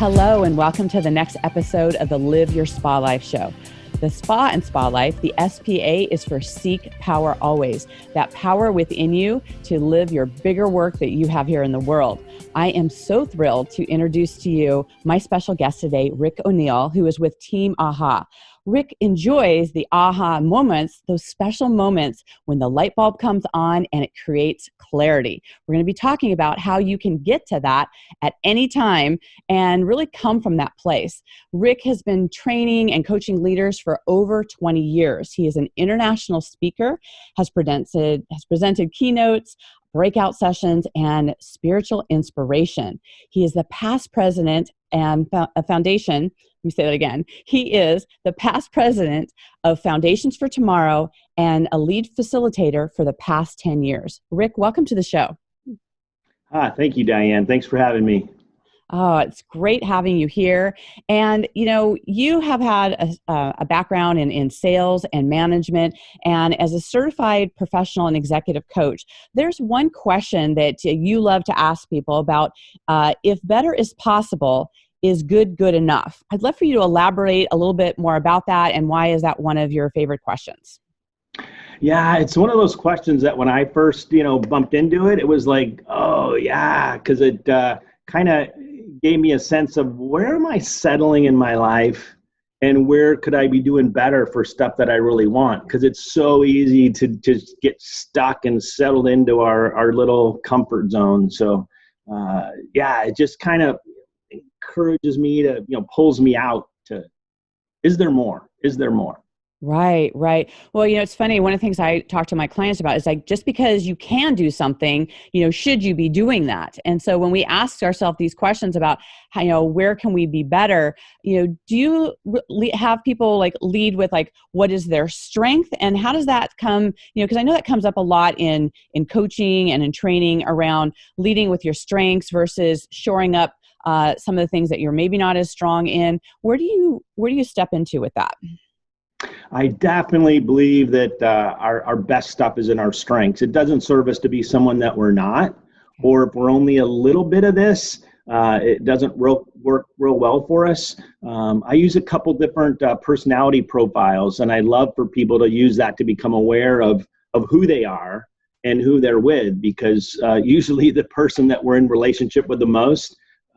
Hello, and welcome to the next episode of the Live Your Spa Life show. The Spa and Spa Life, the SPA, is for Seek Power Always, that power within you to live your bigger work that you have here in the world. I am so thrilled to introduce to you my special guest today, Rick Oneal, who is with Team AHA. Rick enjoys the aha moments, those special moments when the light bulb comes on and it creates clarity. We're going to be talking about how you can get to that at any time and really come from that place. Rick has been training and coaching leaders for over 20 years. He is an international speaker, has presented keynotes, breakout sessions, and spiritual inspiration. He is the past president and foundation. Let me say that again. He is the past president of Foundations for Tomorrow and a lead facilitator for the past 10 years. Rick, welcome to the show. Thank you, Diane. Thanks for having me. Oh, it's great having you here. And, you know, you have had a background in sales and management. And as a certified professional and executive coach, there's one question that you love to ask people about if better is possible, is good enough? I'd love for you to elaborate a little bit more about that, and why is that one of your favorite questions? Yeah, it's one of those questions that when I first, bumped into it, it was like, oh yeah, because it kind of gave me a sense of where am I settling in my life and where could I be doing better for stuff that I really want? Because it's so easy to just get stuck and settled into our little comfort zone. So it just kind of encourages me to, pulls me out to, is there more? Is there more? Right. Well, it's funny. One of the things I talk to my clients about is like, just because you can do something, should you be doing that? And so when we ask ourselves these questions about how, where can we be better? Do you have people like lead with like, what is their strength and how does that come? Because I know that comes up a lot in coaching and in training around leading with your strengths versus shoring up some of the things that you're maybe not as strong in. Where do you step into with that? I definitely believe that our best stuff is in our strengths. It doesn't serve us to be someone that we're not, or if we're only a little bit of this, it doesn't work real well for us. I use a couple different personality profiles, and I love for people to use that to become aware of who they are and who they're with, because usually the person that we're in relationship with the most,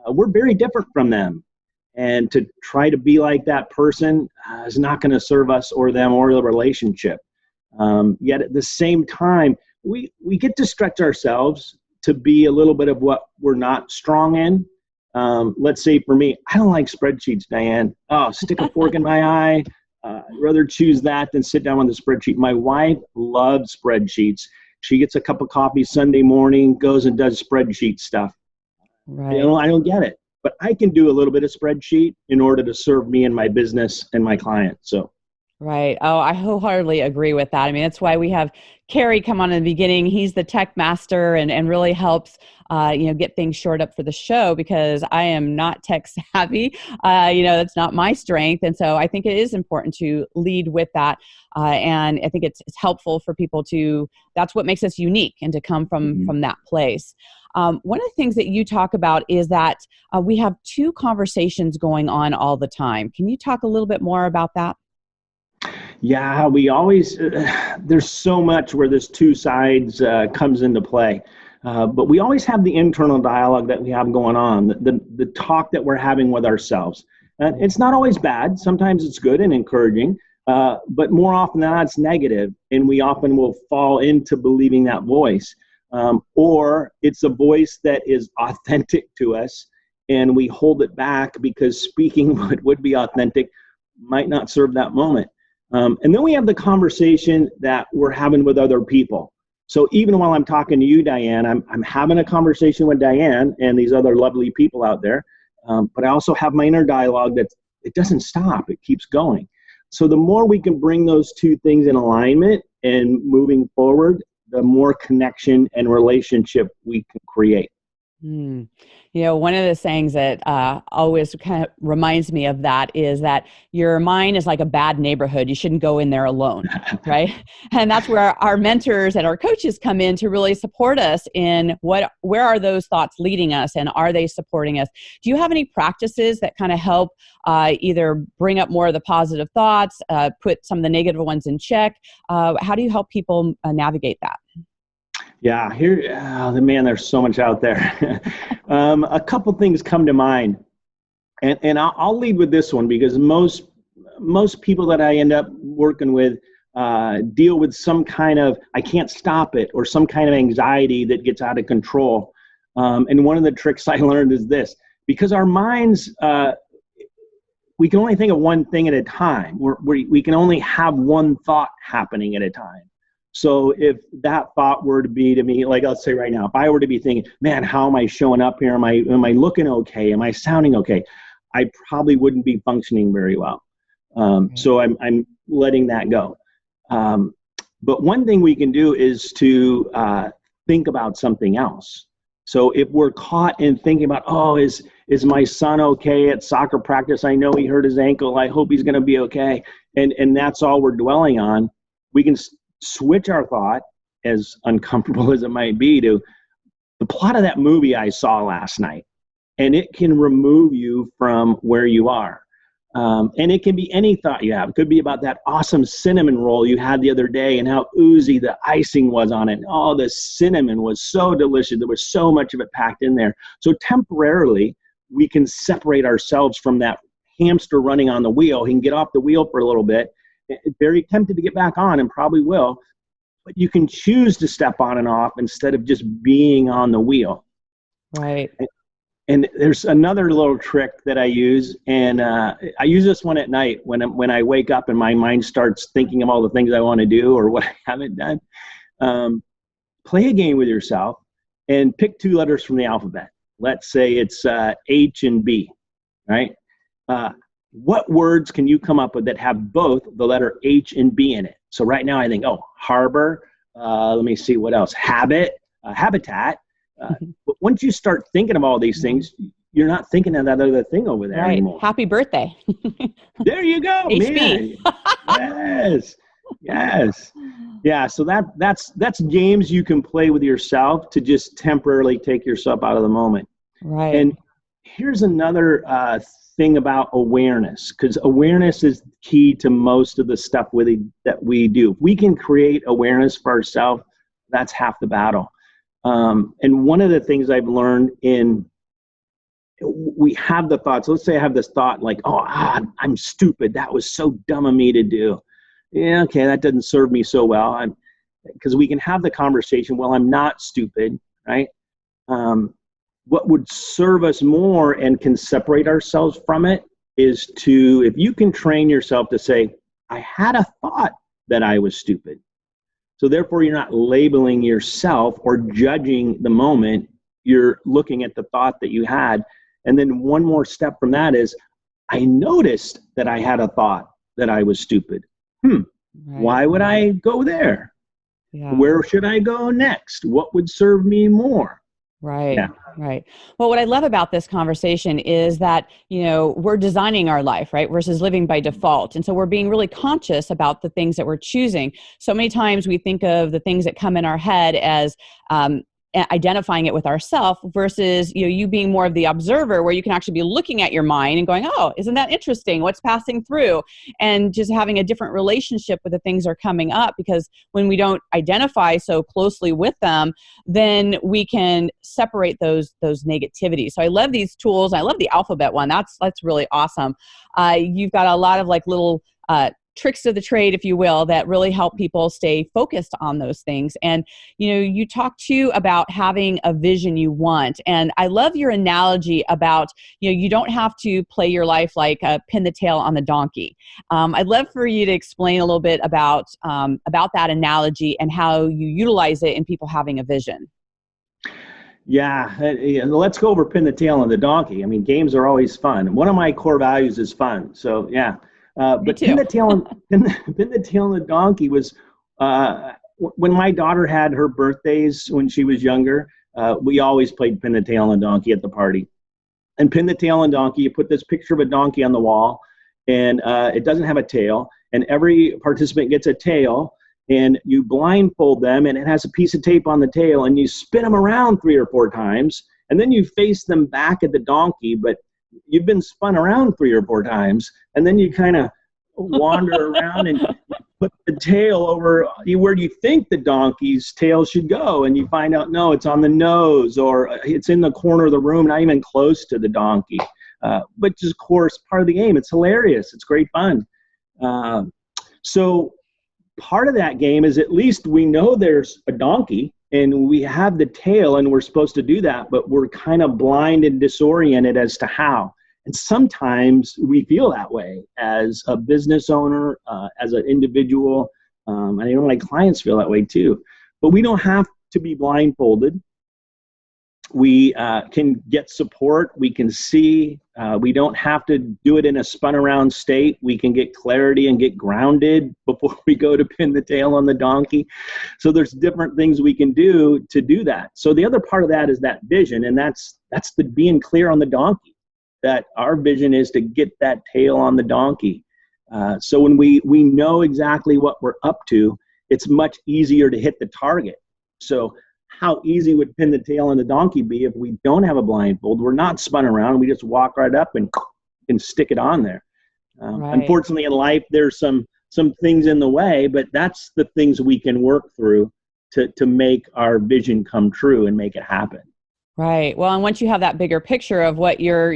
we're very different from them. And to try to be like that person is not going to serve us or them or the relationship. Yet at the same time, we get to stretch ourselves to be a little bit of what we're not strong in. Let's say for me, I don't like spreadsheets, Diane. Oh, stick a fork in my eye. I'd rather choose that than sit down on the spreadsheet. My wife loves spreadsheets. She gets a cup of coffee Sunday morning, goes and does spreadsheet stuff. Right. I don't get it. But I can do a little bit of spreadsheet in order to serve me and my business and my clients. So, right. Oh, I wholeheartedly agree with that. I mean, that's why we have Kerry come on in the beginning. He's the tech master and really helps, get things shored up for the show, because I am not tech savvy. That's not my strength. And so I think it is important to lead with that. And I think it's helpful for people that's what makes us unique, and to come from that place. One of the things that you talk about is that we have two conversations going on all the time. Can you talk a little bit more about that? Yeah, we always, there's so much where this two sides comes into play. But we always have the internal dialogue that we have going on, the talk that we're having with ourselves. It's not always bad. Sometimes it's good and encouraging. But more often than not, it's negative. And we often will fall into believing that voice. Or it's a voice that is authentic to us, and we hold it back because speaking what would be authentic might not serve that moment. And then we have the conversation that we're having with other people. So even while I'm talking to you, Diane, I'm having a conversation with Diane and these other lovely people out there. But I also have my inner dialogue that it doesn't stop. It keeps going. So the more we can bring those two things in alignment and moving forward, the more connection and relationship we can create. Mm. One of the things that always kind of reminds me of that is that your mind is like a bad neighborhood. You shouldn't go in there alone, right? And that's where our mentors and our coaches come in to really support us in where are those thoughts leading us, and are they supporting us? Do you have any practices that kind of help either bring up more of the positive thoughts, put some of the negative ones in check? How do you help people navigate that? Yeah, man, there's so much out there. A couple things come to mind, and I'll lead with this one because most people that I end up working with deal with some kind of I can't stop it or some kind of anxiety that gets out of control. And one of the tricks I learned is this: because our minds, we can only think of one thing at a time. We can only have one thought happening at a time. So if that thought were to be to me, like I'll say right now, if I were to be thinking, man, how am I showing up here? Am I looking okay? Am I sounding okay? I probably wouldn't be functioning very well. So I'm letting that go. But one thing we can do is to think about something else. So if we're caught in thinking about, oh, is my son okay at soccer practice? I know he hurt his ankle. I hope he's going to be okay. And that's all we're dwelling on. We can switch our thought, as uncomfortable as it might be, to the plot of that movie I saw last night. And it can remove you from where you are. And it can be any thought you have. It could be about that awesome cinnamon roll you had the other day and how oozy the icing was on it. Oh, the cinnamon was so delicious. There was so much of it packed in there. So temporarily, we can separate ourselves from that hamster running on the wheel. He can get off the wheel for a little bit. Very tempted to get back on, and probably will. But you can choose to step on and off instead of just being on the wheel. Right. And there's another little trick that I use, and I use this one at night when I wake up and my mind starts thinking of all the things I want to do or what I haven't done. Play a game with yourself and pick two letters from the alphabet. Let's say it's H and B, right? What words can you come up with that have both the letter H and B in it? So right now I think, harbor, let me see what else, habitat. But once you start thinking of all these things, you're not thinking of that other thing over there anymore. Happy birthday. There you go, HB. Man. Yes. Yeah, so that's games you can play with yourself to just temporarily take yourself out of the moment. Right. And here's another thing about awareness, because awareness is key to most of the stuff that we do. If we can create awareness for ourselves, that's half the battle. And one of the things I've learned we have the thoughts. Let's say I have this thought like, I'm stupid. That was so dumb of me to do. Yeah, okay, that doesn't serve me so well. Because we can have the conversation, well, I'm not stupid, right? What would serve us more and can separate ourselves from it is if you can train yourself to say, I had a thought that I was stupid. So therefore, you're not labeling yourself or judging the moment. You're looking at the thought that you had. And then one more step from that is, I noticed that I had a thought that I was stupid. Right. Why would I go there? Yeah. Where should I go next? What would serve me more? Right. Yeah. Right. Well, what I love about this conversation is that, we're designing our life, right, versus living by default. And so we're being really conscious about the things that we're choosing. So many times we think of the things that come in our head as identifying it with ourself versus, you being more of the observer, where you can actually be looking at your mind and going, oh, isn't that interesting? What's passing through? And just having a different relationship with the things that are coming up, because when we don't identify so closely with them, then we can separate those negativities. So I love these tools. I love the alphabet one. That's really awesome. You've got a lot of little tricks of the trade, if you will, that really help people stay focused on those things. And, you talk too about having a vision you want. And I love your analogy about, you don't have to play your life like pin the tail on the donkey. I'd love for you to explain a little bit about that analogy and how you utilize it in people having a vision. Yeah, let's go over pin the tail on the donkey. I mean, games are always fun. One of my core values is fun. So yeah. But pin the tail on the donkey was when my daughter had her birthdays when she was younger. we always played pin the tail on the donkey at the party. And pin the tail on donkey, you put this picture of a donkey on the wall, and it doesn't have a tail, and every participant gets a tail, and you blindfold them, and it has a piece of tape on the tail, and you spin them around 3 or 4 times, and then you face them back at the donkey, but you've been spun around 3 or 4 times, and then you kind of wander around and put the tail over where you think the donkey's tail should go, and you find out, no, it's on the nose, or it's in the corner of the room, not even close to the donkey, which is, of course, part of the game. It's hilarious. It's great fun. So part of that game is, at least we know there's a donkey, and we have the tail, and we're supposed to do that, but we're kind of blind and disoriented as to how. And sometimes we feel that way as a business owner, as an individual. And I know my clients feel that way too. But we don't have to be blindfolded. We can get support. We can see. We don't have to do it in a spun around state. We can get clarity and get grounded before we go to pin the tail on the donkey. So there's different things we can do to do that. So the other part of that is that vision, and that's the being clear on the donkey. That our vision is to get that tail on the donkey. So when we know exactly what we're up to, it's much easier to hit the target. So how easy would pin the tail on the donkey be if we don't have a blindfold? We're not spun around. We just walk right up and stick it on there. Right. Unfortunately, in life, there's some things in the way, but that's the things we can work through to make our vision come true and make it happen. Right. Well, and once you have that bigger picture of what your,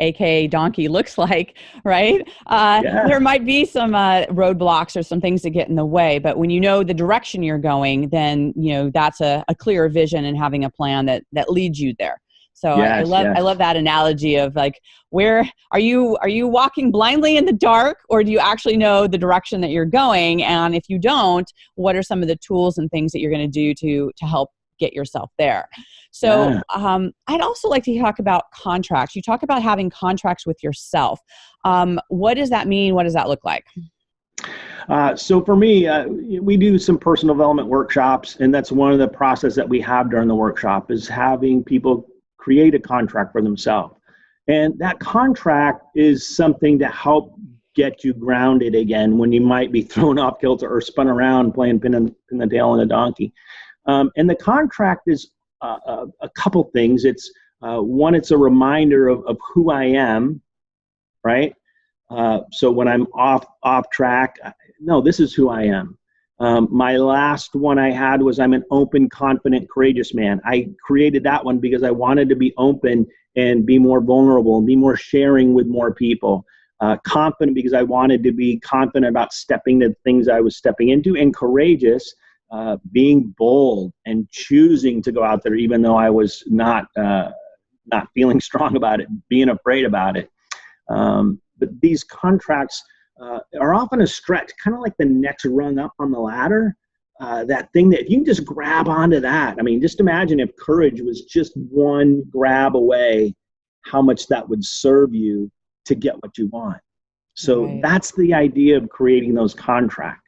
AKA donkey looks like, right? There might be some roadblocks or some things that get in the way, but when you know the direction you're going, then, that's a clearer vision and having a plan that leads you there. So I love that analogy of like, where are you walking blindly in the dark, or do you actually know the direction that you're going? And if you don't, what are some of the tools and things that you're going to do to help get yourself there? So I'd also like to talk about contracts. You talk about having contracts with yourself. What does that mean? What does that look like? So for me, we do some personal development workshops, and that's one of the process that we have during the workshop is having people create a contract for themselves. And that contract is something to help get you grounded again when you might be thrown off kilter or spun around playing pin the tail on a donkey. And the contract is a couple things. It's one, it's a reminder of who I am, right? So when I'm off track, no, this is who I am. My last one I had was I'm an open, confident, courageous man. I created that one because I wanted to be open and be more vulnerable and be more sharing with more people. Confident because I wanted to be confident about stepping to things I was stepping into, and courageous, being bold and choosing to go out there even though I was not feeling strong about it, being afraid about it. But these contracts are often a stretch, kind of like the next rung up on the ladder. That thing that if you can just grab onto that, I mean, just imagine if courage was just one grab away, how much that would serve you to get what you want. So that's the idea of creating those contracts.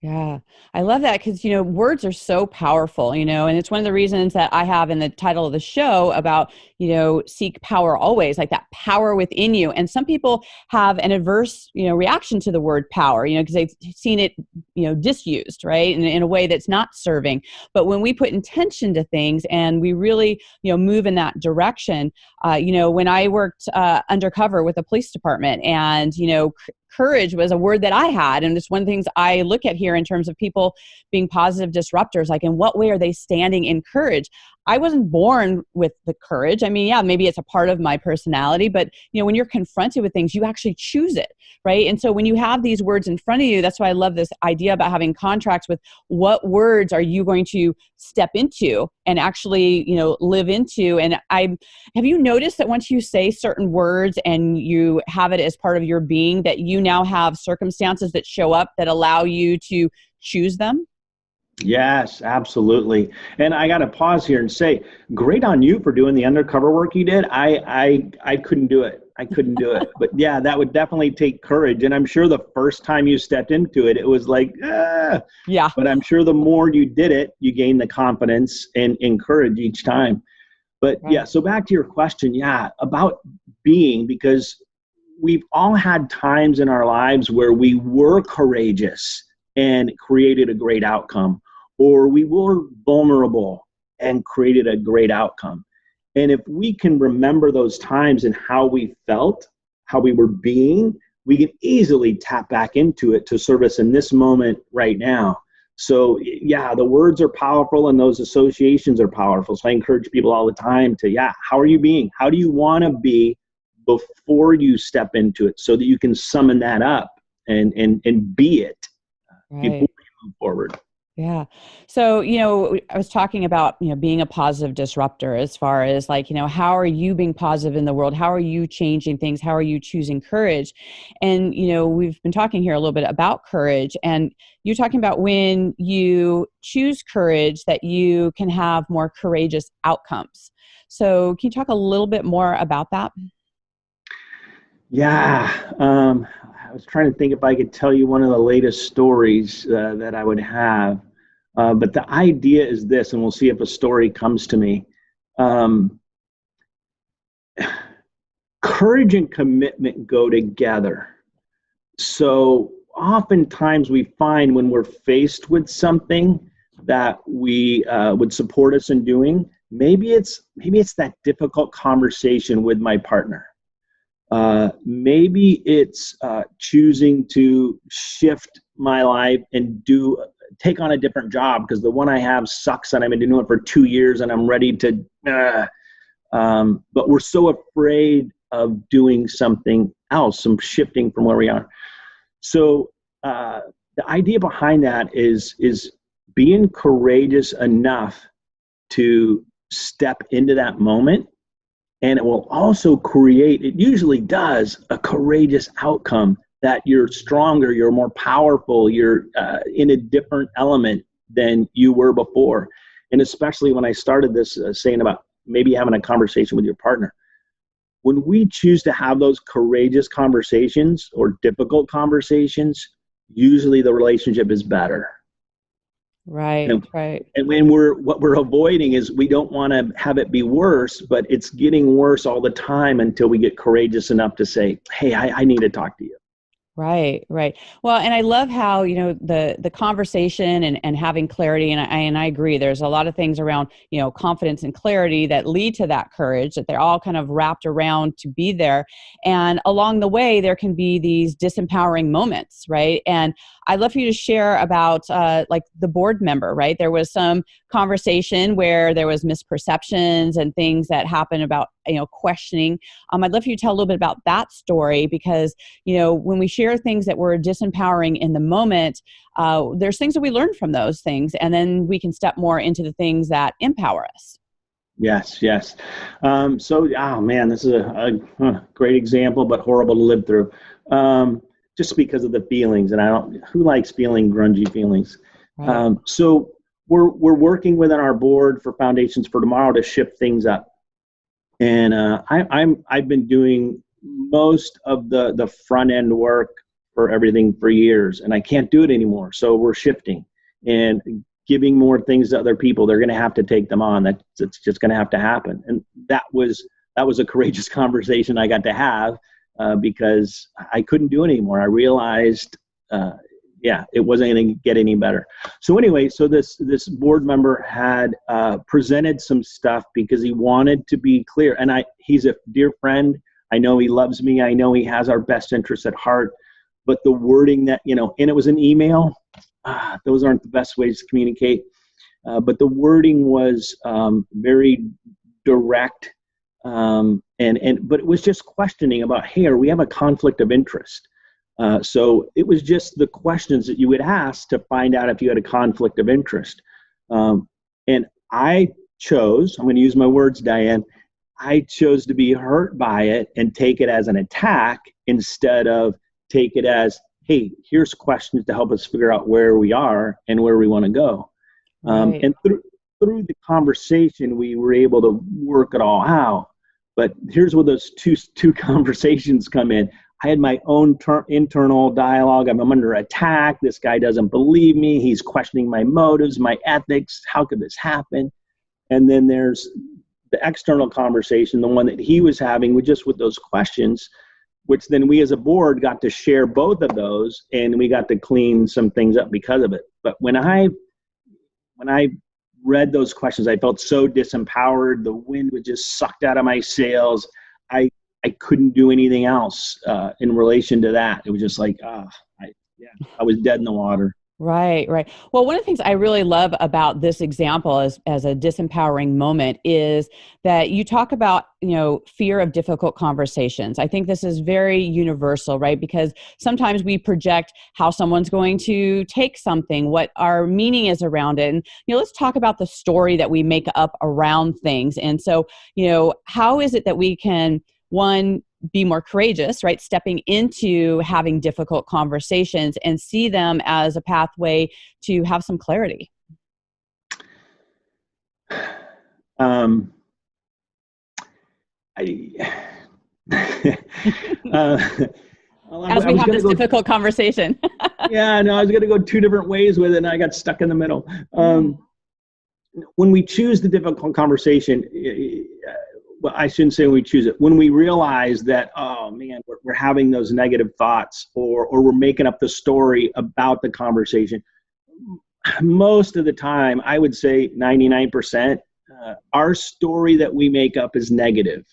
Yeah, I love that because, words are so powerful, and it's one of the reasons that I have in the title of the show about, seek power always, like that power within you. And some people have an adverse, reaction to the word power, because they've seen it, disused, right? In a way that's not serving. But when we put intention to things and we really, move in that direction, when I worked undercover with the police department and, courage was a word that I had. And it's one of the things I look at here in terms of people being positive disruptors, like in what way are they standing in courage? I wasn't born with the courage. I mean, yeah, maybe it's a part of my personality, but when you're confronted with things, you actually choose it, right? And so when you have these words in front of you, that's why I love this idea about having contracts with what words are you going to step into and actually, live into. And have you noticed that once you say certain words and you have it as part of your being, that you now have circumstances that show up that allow you to choose them? Yes, absolutely. And I got to pause here and say, great on you for doing the undercover work you did. I couldn't do it. I couldn't do it. But yeah, that would definitely take courage. And I'm sure the first time you stepped into it, it was like, Yeah. But I'm sure the more you did it, you gained the confidence and courage each time. But Right. yeah, so back to your question, about being, because we've all had times in our lives where we were courageous and created a great outcome, or we were vulnerable and created a great outcome. And if we can remember those times and how we felt, how we were being, we can easily tap back into it to serve us in this moment right now. So yeah, the words are powerful and those associations are powerful. So I encourage people all the time to, how are you being? How do you want to be before you step into it so that you can summon that up and be it before you move forward? Yeah. So, I was talking about, being a positive disruptor as far as like, how are you being positive in the world? How are you changing things? How are you choosing courage? And, we've been talking here a little bit about courage, and you're talking about when you choose courage that you can have more courageous outcomes. So can you talk a little bit more about that? Yeah. I was trying to think if I could tell you one of the latest stories that I would have. But the idea is this, and we'll see if a story comes to me. Courage and commitment go together. So oftentimes we find when we're faced with something that we would support us in doing, maybe it's that difficult conversation with my partner. Maybe it's choosing to shift my life and take on a different job because the one I have sucks and I've been doing it for 2 years and I'm ready to, but we're so afraid of doing something else, some shifting from where we are. So the idea behind that is being courageous enough to step into that moment. And it will also it usually does, a courageous outcome that you're stronger, you're more powerful, you're in a different element than you were before. And especially when I started this saying about maybe having a conversation with your partner. When we choose to have those courageous conversations or difficult conversations, usually the relationship is better. Right, right. And when what we're avoiding is we don't want to have it be worse, but it's getting worse all the time until we get courageous enough to say, hey, I need to talk to you. Right, right. Well, and I love how, the conversation and having clarity, and I agree, there's a lot of things around, confidence and clarity that lead to that courage, that they're all kind of wrapped around to be there. And along the way, there can be these disempowering moments, right? And I'd love for you to share about like the board member, right? There was some conversation where there was misperceptions and things that happened about, questioning. I'd love for you to tell a little bit about that story because, when we share things that were disempowering in the moment, there's things that we learn from those things, and then we can step more into the things that empower us. Yes. Oh man, this is a great example, but horrible to live through. Just because of the feelings, and who likes feeling grungy feelings? Right. So we're working within our board for Foundations for Tomorrow to shift things up, and I've been doing most of the front end work for everything for years, and I can't do it anymore. So we're shifting and giving more things to other people. They're going to have to take them on. That's just going to have to happen. And that was a courageous conversation I got to have because I couldn't do it anymore. I realized, it wasn't going to get any better. So anyway, so this board member had presented some stuff because he wanted to be clear. And he's a dear friend. I know he loves me. I know he has our best interests at heart. But the wording that, and it was an email. Those aren't the best ways to communicate. But the wording was very direct. But it was just questioning about, hey, we have a conflict of interest. So it was just the questions that you would ask to find out if you had a conflict of interest. And I chose, I'm going to use my words, Diane, I chose to be hurt by it and take it as an attack instead of take it as, hey, here's questions to help us figure out where we are and where we want to go. Right. And through the conversation, we were able to work it all out. But here's where those two conversations come in. I had my own internal dialogue. I'm under attack. This guy doesn't believe me. He's questioning my motives, my ethics. How could this happen? And then there's the external conversation, the one that he was having with those questions, which then we as a board got to share both of those, and we got to clean some things up because of it. But when I read those questions, I felt so disempowered. The wind was just sucked out of my sails. I couldn't do anything else in relation to that. It was just like, I was dead in the water. Right, right. Well, one of the things I really love about this example as a disempowering moment is that you talk about, fear of difficult conversations. I think this is very universal, right? Because sometimes we project how someone's going to take something, what our meaning is around it. And, let's talk about the story that we make up around things. And so, how is it that we can, one, be more courageous, right? Stepping into having difficult conversations and see them as a pathway to have some clarity. Well, as we have this difficult conversation. Yeah, no, I was going to go two different ways with it, and I got stuck in the middle. When we choose the difficult conversation, well, I shouldn't say when we choose it. When we realize that, oh man, we're having those negative thoughts, or we're making up the story about the conversation. Most of the time, I would say 99%, our story that we make up is negative.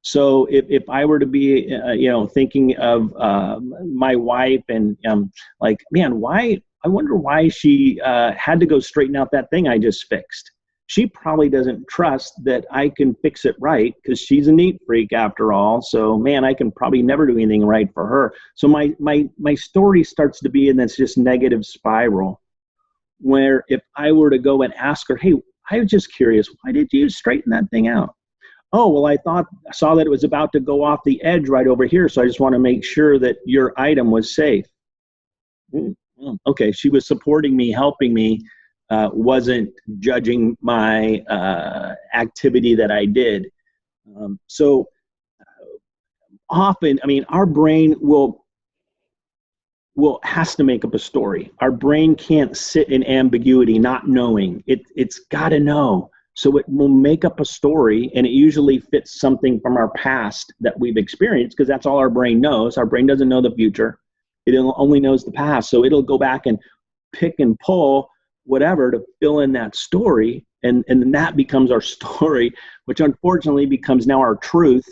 So if I were to be, thinking of my wife and like, man, I wonder why she had to go straighten out that thing I just fixed. She probably doesn't trust that I can fix it right because she's a neat freak after all. So, man, I can probably never do anything right for her. So my story starts to be in this just negative spiral where if I were to go and ask her, hey, I was just curious, why did you straighten that thing out? Oh, well, I saw that it was about to go off the edge right over here. So I just want to make sure that your item was safe. Okay, she was supporting me, helping me. Wasn't judging my activity that I did. So often, our brain has to make up a story. Our brain can't sit in ambiguity, not knowing. It's got to know. So it will make up a story, and it usually fits something from our past that we've experienced, because that's all our brain knows. Our brain doesn't know the future. It only knows the past. So it'll go back and pick and pull whatever to fill in that story, and then that becomes our story, which unfortunately becomes now our truth,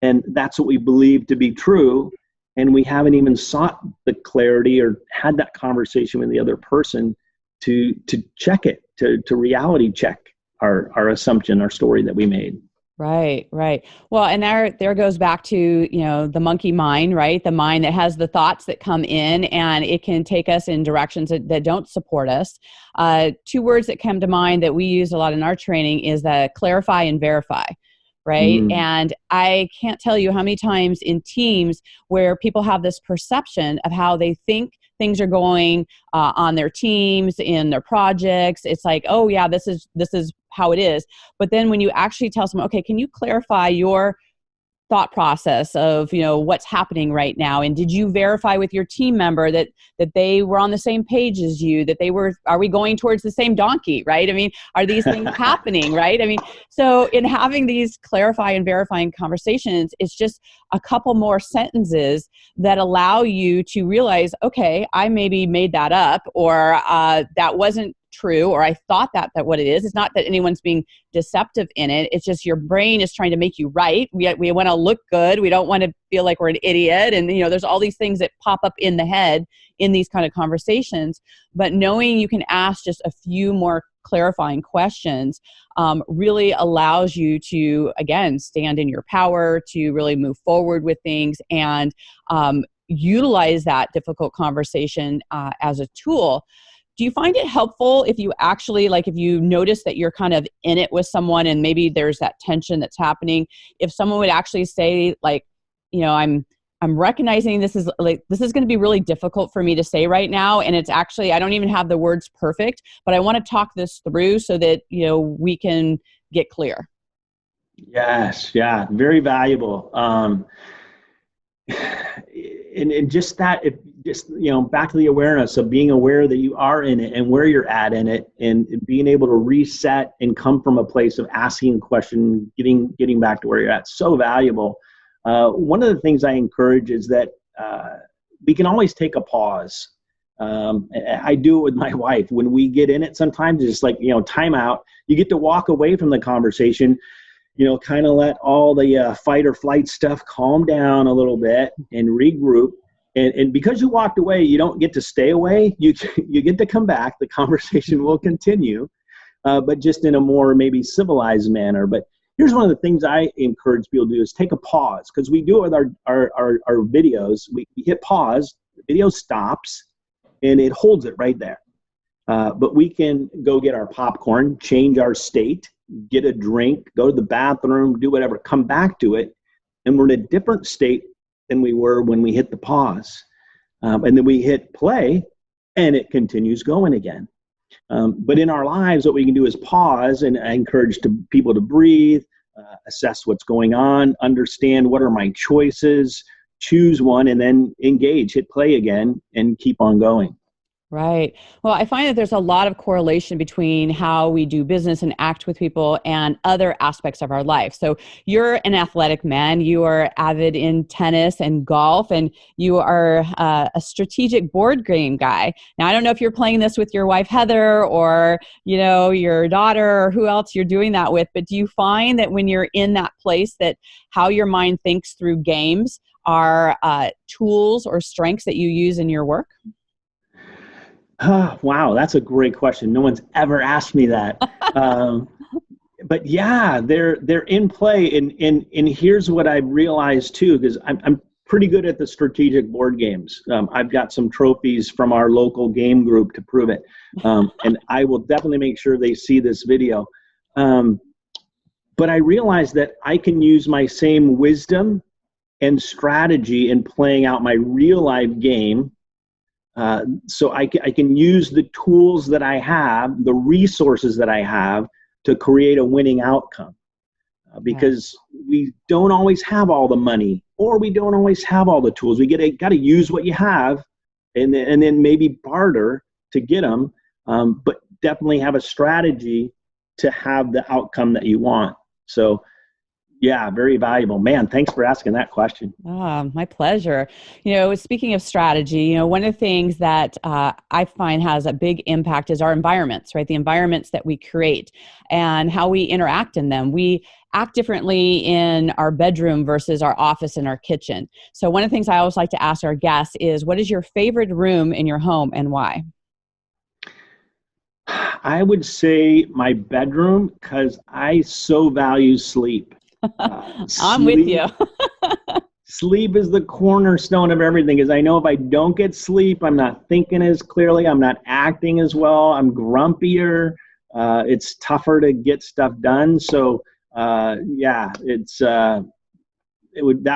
and that's what we believe to be true, and we haven't even sought the clarity or had that conversation with the other person to check it, to reality check our assumption, our story that we made. Right, right. Well, and there goes back to, the monkey mind, right? The mind that has the thoughts that come in, and it can take us in directions that don't support us. Two words that come to mind that we use a lot in our training is the clarify and verify, right? And I can't tell you how many times in teams where people have this perception of how they think things are going on their teams, in their projects. It's like, oh yeah, this is how it is. But then when you actually tell someone, okay, can you clarify your thought process of, what's happening right now? And did you verify with your team member that they were on the same page as you, are we going towards the same donkey, right? Are these things happening, right? So in having these clarify and verifying conversations, it's just a couple more sentences that allow you to realize, okay, I maybe made that up, or that wasn't true, or I thought that what it is. It's not that anyone's being deceptive in it. It's just your brain is trying to make you right. We want to look good. We don't want to feel like we're an idiot. And, there's all these things that pop up in the head in these kind of conversations. But knowing you can ask just a few more clarifying questions really allows you to, again, stand in your power, to really move forward with things, and utilize that difficult conversation as a tool. Do you find it helpful if you actually, if you notice that you're kind of in it with someone and maybe there's that tension that's happening, if someone would actually say, I'm recognizing this is going to be really difficult for me to say right now, and it's actually, I don't even have the words perfect, but I want to talk this through so that, we can get clear. Yes, yeah, very valuable. And just that, if just, back to the awareness of being aware that you are in it and where you're at in it, and being able to reset and come from a place of asking a question, getting back to where you're at. So valuable. One of the things I encourage is that we can always take a pause. I do it with my wife when we get in it. Sometimes it's like, time out. You get to walk away from the conversation, kind of let all the fight or flight stuff calm down a little bit and regroup. And because you walked away, you don't get to stay away. You get to come back. The conversation will continue, but just in a more maybe civilized manner. But here's one of the things I encourage people to do is take a pause, because we do it with our videos. We hit pause, the video stops, and it holds it right there. But we can go get our popcorn, change our state, get a drink, go to the bathroom, do whatever, come back to it, and we're in a different state than we were when we hit the pause. And then we hit play, and it continues going again. But in our lives, what we can do is pause, and I encourage people to breathe, assess what's going on, understand what are my choices, choose one, and then engage, hit play again, and keep on going. Right. Well, I find that there's a lot of correlation between how we do business and act with people and other aspects of our life. So you're an athletic man. You are avid in tennis and golf, and you are a strategic board game guy. Now, I don't know if you're playing this with your wife, Heather, or, your daughter, or who else you're doing that with, but do you find that when you're in that place that how your mind thinks through games are tools or strengths that you use in your work? Wow, that's a great question. No one's ever asked me that. But yeah, they're in play, and here's what I realized too, because I'm pretty good at the strategic board games. I've got some trophies from our local game group to prove it, and I will definitely make sure they see this video. But I realized that I can use my same wisdom and strategy in playing out my real life game. So I can use the tools that I have, the resources that I have, to create a winning outcome. Because we don't always have all the money, or we don't always have all the tools. We got to use what you have, and then maybe barter to get them, but definitely have a strategy to have the outcome that you want. So yeah, very valuable. Man, thanks for asking that question. My pleasure. Speaking of strategy, one of the things that I find has a big impact is our environments, right? The environments that we create and how we interact in them. We act differently in our bedroom versus our office and our kitchen. So one of the things I always like to ask our guests is, what is your favorite room in your home and why? I would say my bedroom, because I so value sleep. I'm with you. Sleep is the cornerstone of everything, because I know if I don't get sleep, I'm not thinking as clearly, I'm not acting as well, I'm grumpier, it's tougher to get stuff done. So yeah, that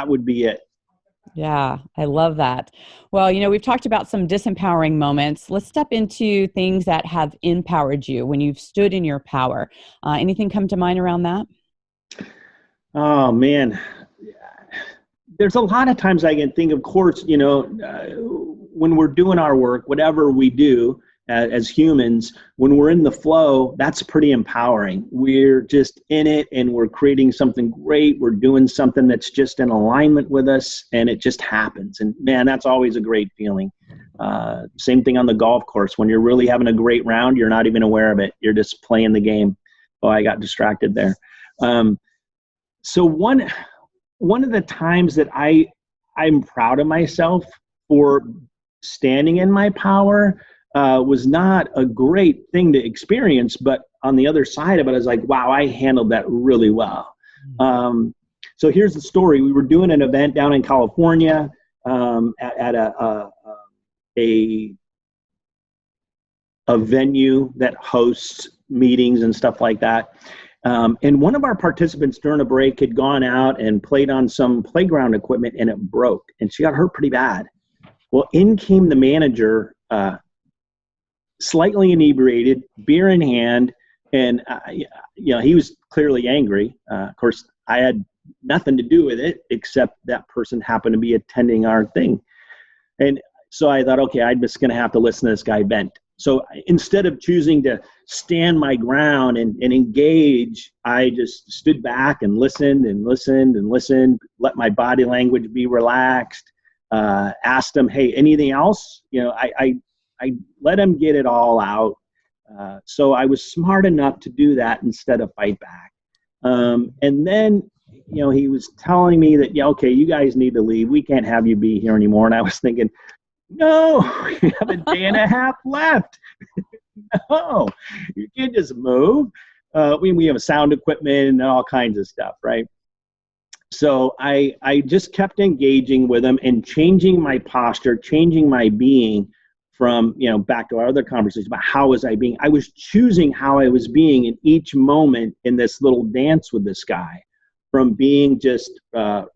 would be it. Yeah, I love that. Well, we've talked about some disempowering moments. Let's step into things that have empowered you when you've stood in your power. Anything come to mind around that? Oh man, there's a lot of times I can think, of course, when we're doing our work, whatever we do as humans, when we're in the flow, that's pretty empowering. We're just in it, and we're creating something great. We're doing something that's just in alignment with us, and it just happens. And man, that's always a great feeling. Same thing on the golf course. When you're really having a great round, you're not even aware of it. You're just playing the game. Oh, I got distracted there. So one of the times that I'm proud of myself for standing in my power was not a great thing to experience, but on the other side of it, I was like, wow, I handled that really well. So here's the story. We were doing an event down in California at a venue that hosts meetings and stuff like that. And one of our participants during a break had gone out and played on some playground equipment, and it broke, and she got hurt pretty bad. Well, in came the manager, slightly inebriated, beer in hand, and he was clearly angry. Of course, I had nothing to do with it except that person happened to be attending our thing. And so I thought, okay, I'm just going to have to listen to this guy vent. So instead of choosing to stand my ground and engage, I just stood back and listened and listened and listened, let my body language be relaxed, asked him, hey, anything else? I let him get it all out. So I was smart enough to do that instead of fight back. And then, he was telling me that, yeah, okay, you guys need to leave. We can't have you be here anymore. And I was thinking, no, we have a day and a half left. No, you can't just move. We have sound equipment and all kinds of stuff, right? So I just kept engaging with them and changing my posture, changing my being from, back to our other conversation about how was I being. I was choosing how I was being in each moment in this little dance with this guy, from being just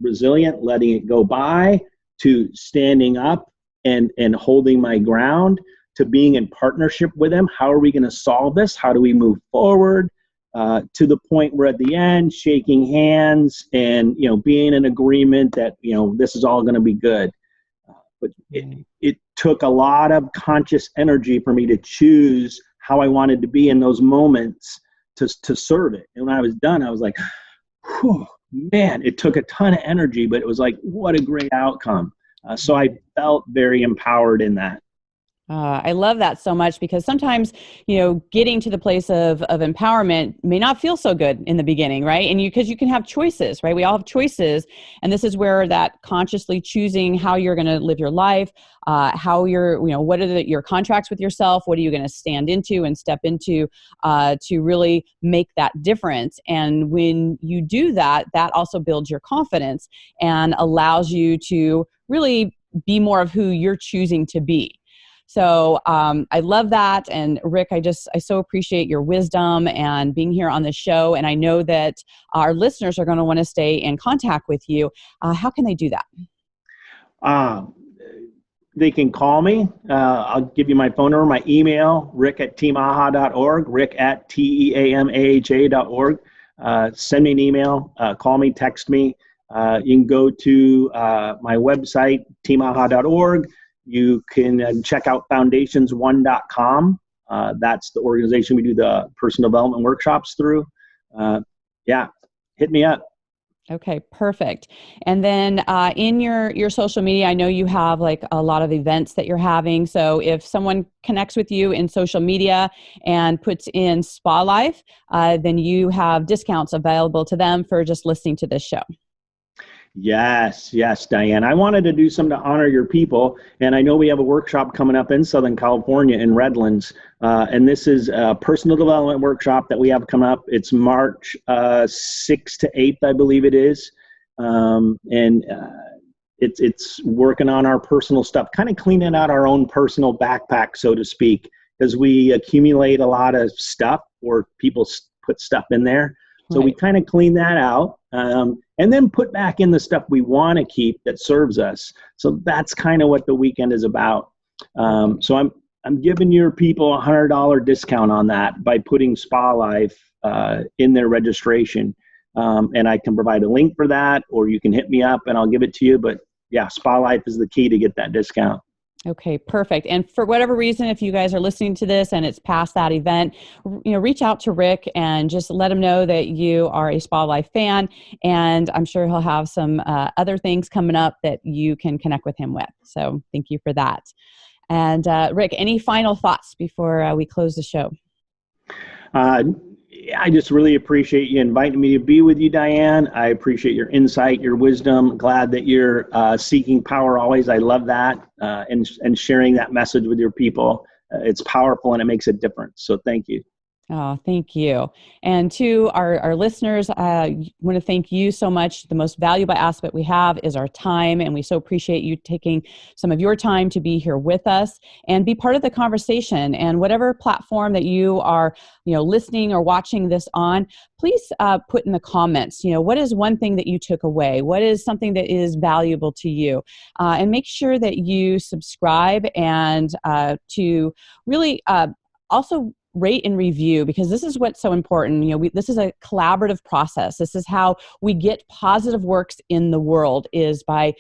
resilient, letting it go by, to standing up and holding my ground, to being in partnership with him. How are we going to solve this? How do we move forward? To the point where at the end, shaking hands and, being in agreement that, this is all going to be good. But it took a lot of conscious energy for me to choose how I wanted to be in those moments to serve it. And when I was done, I was like, whew, man, it took a ton of energy, but it was like, what a great outcome. So I felt very empowered in that. I love that so much, because sometimes, getting to the place of empowerment may not feel so good in the beginning, right? And because you can have choices, right? We all have choices. And this is where that consciously choosing how you're going to live your life, how you're, what are your contracts with yourself? What are you going to stand into and step into to really make that difference? And when you do that, that also builds your confidence and allows you to really be more of who you're choosing to be. So I love that. And Rick, I so appreciate your wisdom and being here on the show. And I know that our listeners are going to want to stay in contact with you. How can they do that? They can call me. I'll give you my phone number, my email, rick@teamaha.org, rick@teamaha.org. Send me an email, call me, text me. You can go to my website, teamaha.org. You can check out foundationsone.com. That's the organization we do the personal development workshops through. Hit me up. Okay, perfect. And then in your social media, I know you have like a lot of events that you're having. So if someone connects with you in social media and puts in Spa Life, then you have discounts available to them for just listening to this show. Yes, Diane. I wanted to do something to honor your people, and I know we have a workshop coming up in Southern California in Redlands, and this is a personal development workshop that we have coming up. It's March 6th to 8th, I believe it is, and it's working on our personal stuff, kind of cleaning out our own personal backpack, so to speak, because we accumulate a lot of stuff, or people put stuff in there. So we kind of clean that out, and then put back in the stuff we want to keep that serves us. So that's kind of what the weekend is about. So I'm giving your people a $100 discount on that by putting Spa Life in their registration. And I can provide a link for that, or you can hit me up and I'll give it to you. But yeah, Spa Life is the key to get that discount. Okay, perfect. And for whatever reason, if you guys are listening to this and it's past that event, reach out to Rick and just let him know that you are a Spa Life fan. And I'm sure he'll have some other things coming up that you can connect with him with. So thank you for that. And Rick, any final thoughts before we close the show? I just really appreciate you inviting me to be with you, Diane. I appreciate your insight, your wisdom. Glad that you're seeking power always. I love that, and sharing that message with your people. It's powerful and it makes a difference. So thank you. Oh, thank you. And to our listeners, I want to thank you so much. The most valuable aspect we have is our time, and we so appreciate you taking some of your time to be here with us and be part of the conversation. And whatever platform that you are, listening or watching this on, please put in the comments, what is one thing that you took away? What is something that is valuable to you? And make sure that you subscribe and to really also rate and review, because this is what's so important. This is a collaborative process. This is how we get positive works in the world, is by,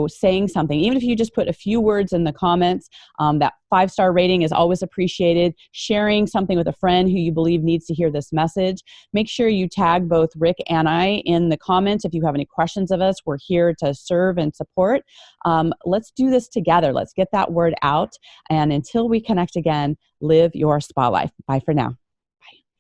saying something. Even if you just put a few words in the comments, that 5-star rating is always appreciated. Sharing something with a friend who you believe needs to hear this message. Make sure you tag both Rick and I in the comments. If you have any questions of us, we're here to serve and support. Let's do this together. Let's get that word out. And until we connect again, live your spa life. Bye for now.